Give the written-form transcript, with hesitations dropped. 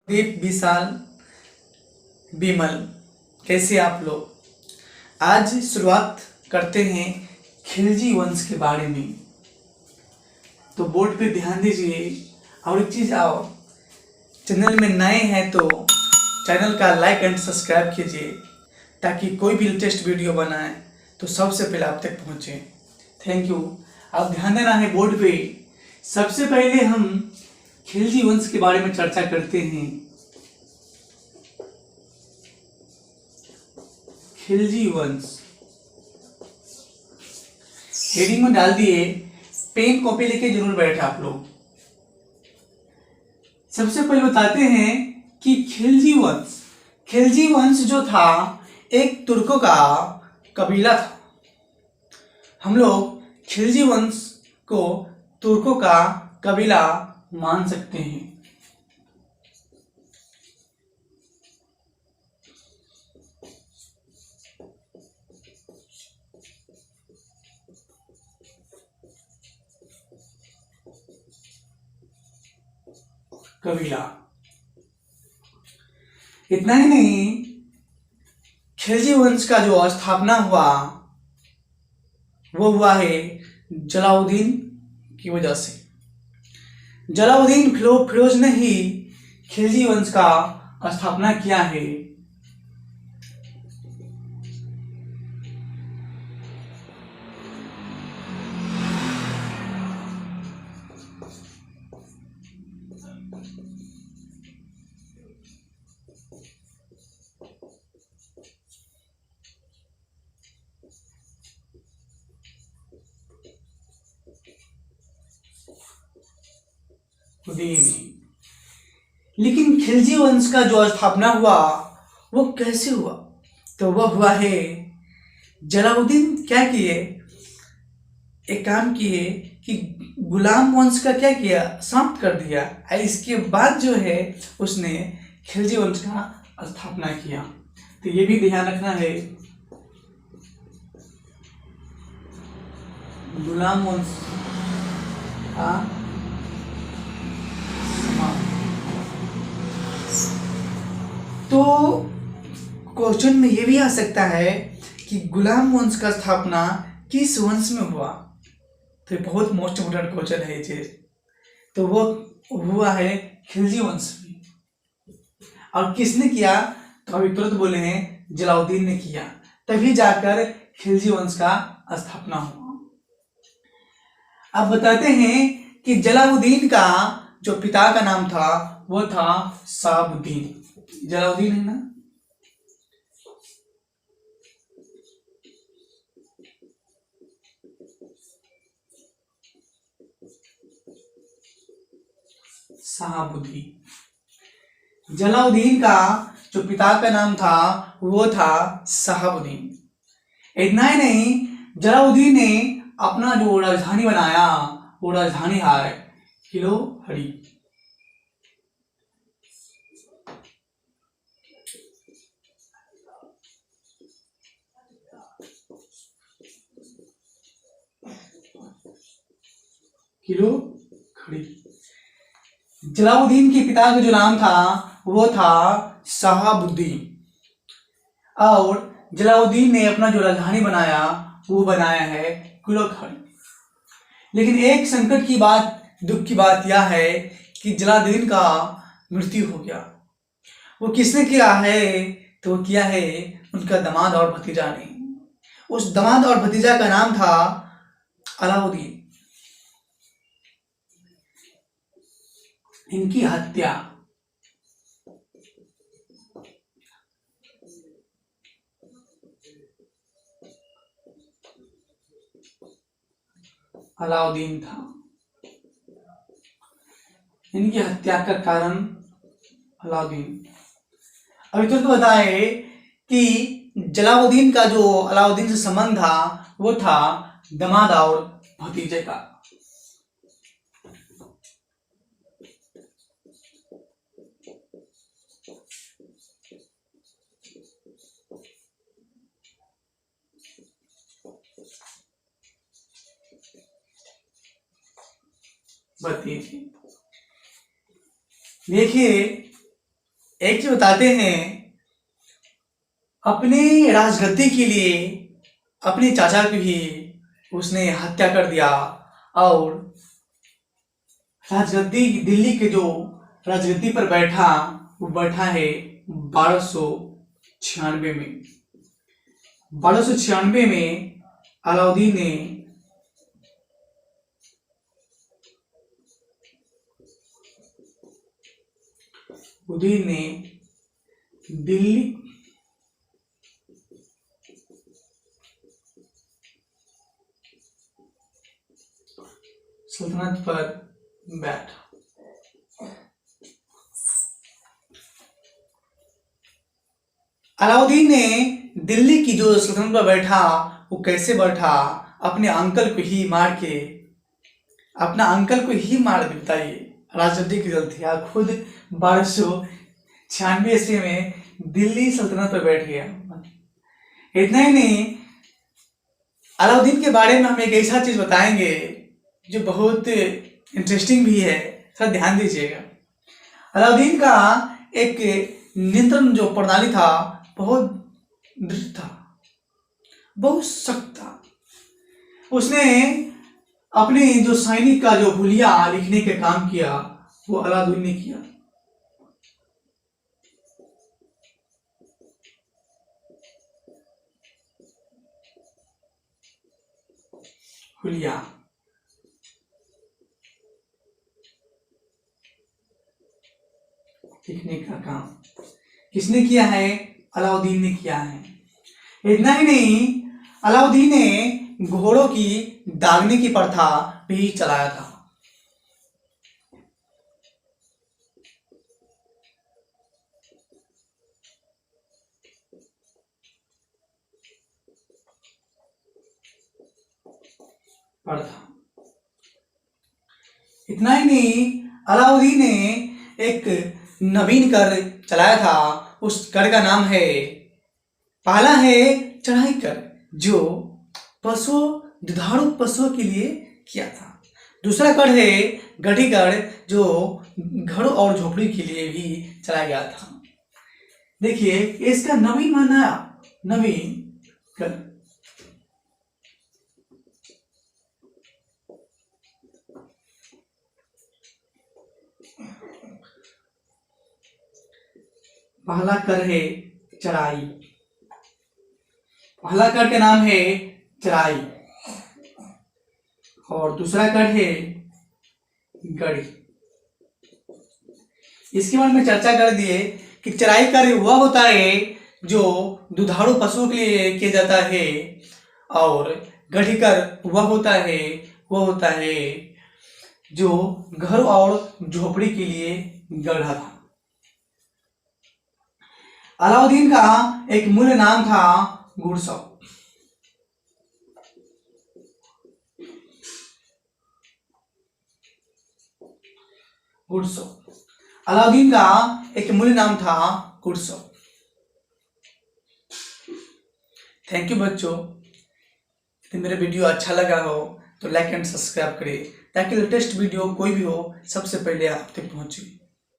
दीप विशाल विमल, कैसे आप लोग। आज शुरुआत करते हैं खिलजी वंश के बारे में। तो बोर्ड पे ध्यान दीजिए। और एक चीज़, आओ चैनल में नए हैं तो चैनल का लाइक एंड सब्सक्राइब कीजिए, ताकि कोई भी लेटेस्ट वीडियो बनाए तो सबसे पहले आप तक पहुँचे। Thank you. अब ध्यान देना है बोर्ड पे। सबसे पहले हम खिलजी वंश के बारे में चर्चा करते हैं। खिलजी वंश हेडिंग में डाल दिए, पेन कॉपी लेके जरूर बैठे आप लोग। सबसे पहले बताते हैं कि खिलजी वंश जो था एक तुर्कों का कबीला था। हम लोग खिलजी वंश को तुर्कों का कबीला मान सकते हैं। कबीला इतना ही नहीं, खिलजी वंश का जो स्थापना हुआ वो हुआ है जलालुद्दीन की वजह से। जलालुद्दीन फिरोज ने ही खिलजी वंश का स्थापना किया है। लेकिन खिलजी वंश का जो स्थापना हुआ वो कैसे हुआ? तो वह हुआ है, जलालुद्दीन क्या किए, एक काम किए कि गुलाम वंश का क्या किया, समाप्त कर दिया। इसके बाद जो है उसने खिलजी वंश का स्थापना किया। तो ये भी ध्यान रखना है, गुलाम वंश का तो क्वेश्चन में ये भी आ सकता है कि गुलाम वंश का स्थापना किस वंश में हुआ। तो ये बहुत मोस्ट इम्पोर्टेंट क्वेश्चन है ये चीज। तो वो हुआ है खिलजी वंश में। और किसने किया? तो अभी तुरंत बोले हैं जलालुद्दीन ने किया, तभी जाकर खिलजी वंश का स्थापना हुआ। अब बताते हैं कि जलालुद्दीन का जो पिता का नाम था वो था शहाबुद्दीन। जलालुद्दीन है ना, शहाबुद्दीन। जलालुद्दीन का जो पिता का नाम था वो था शहाबुद्दीन। इतना ही नहीं, जलालुद्दीन ने अपना जो राजधानी बनाया वो राजधानी है किलोहरी। किलोहरी। जलालुद्दीन के पिता का जो नाम था वो था शहाबुद्दीन। और जलालुद्दीन ने अपना जो राजधानी बनाया वो बनाया है किलोहरी। लेकिन एक संकट की बात, दुख की बात यह है कि जलालुद्दीन का मृत्यु हो गया। वो किसने किया है? तो वो किया है उनका दामाद और भतीजा ने। उस दामाद और भतीजा का नाम था अलाउद्दीन। इनकी हत्या अलाउद्दीन था। इनकी हत्या का कारण अलाउद्दीन। अभी तो बताए कि जलालुद्दीन का जो अलाउद्दीन से संबंध था वो था दामाद और भतीजे का। भतीजे। देखिए एक चीज बताते हैं, अपने राजगद्दी के लिए अपने चाचा की भी उसने हत्या कर दिया। और राजगद्दी दिल्ली के जो राजगद्दी पर बैठा, वो बैठा है 1296 में। 1296 में अलाउद्दीन ने दिल्ली सल्तनत पर बैठा। अलाउद्दीन ने दिल्ली की जो सल्तनत पर बैठा, वो कैसे बैठा? अपने अंकल को ही मार के, अपना अंकल को ही मार देता। ये राजगद्दी की गलती है। खुद 1296 ईस्वी में दिल्ली सल्तनत पर बैठ गया। इतना ही नहीं, अलाउद्दीन के बारे में हम एक ऐसा चीज बताएंगे जो बहुत इंटरेस्टिंग भी है, थोड़ा ध्यान दीजिएगा। अलाउद्दीन का एक नियंत्रण जो प्रणाली था बहुत दृढ़ था, बहुत सख्त था। उसने अपने जो सैनिक का जो हुलिया लिखने के काम किया, वो अलाउद्दीन ने किया। हुलिया लिखने का काम किसने किया है? अलाउद्दीन ने किया है। इतना ही नहीं, अलाउद्दीन ने घोड़ों की दागने की प्रथा भी चलाया था। इतना ही नहीं, अलाउद्दीन ने एक नवीन कर चलाया था। उस कर का नाम है, पहला है चढ़ाई कर, जो दुधारू पशुओं के लिए किया था। दूसरा कर है गढ़ी कर, जो घरों और झोपड़ी के लिए भी चलाया गया था। देखिए इसका नवीन माना, नवीन कर। पहला कर है चढ़ाई, पहला कर का नाम है चढ़ाई, और दूसरा कर है गढ़ी। इसके बारे में चर्चा कर दिए कि चराई कर वह होता है जो दुधारू पशुओं के लिए किया जाता है, और गढ़ी कर वह होता है जो घर और झोपड़ी के लिए गढ़ा था। अलाउद्दीन का एक मूल नाम था घुड़सौ। अलाउद्दीन का एक मूल नाम था घुड़सौ। थैंक यू बच्चों। यदि मेरा वीडियो अच्छा लगा हो तो लाइक एंड सब्सक्राइब करें, ताकि लेटेस्ट वीडियो कोई भी हो सबसे पहले आप तक पहुंचे।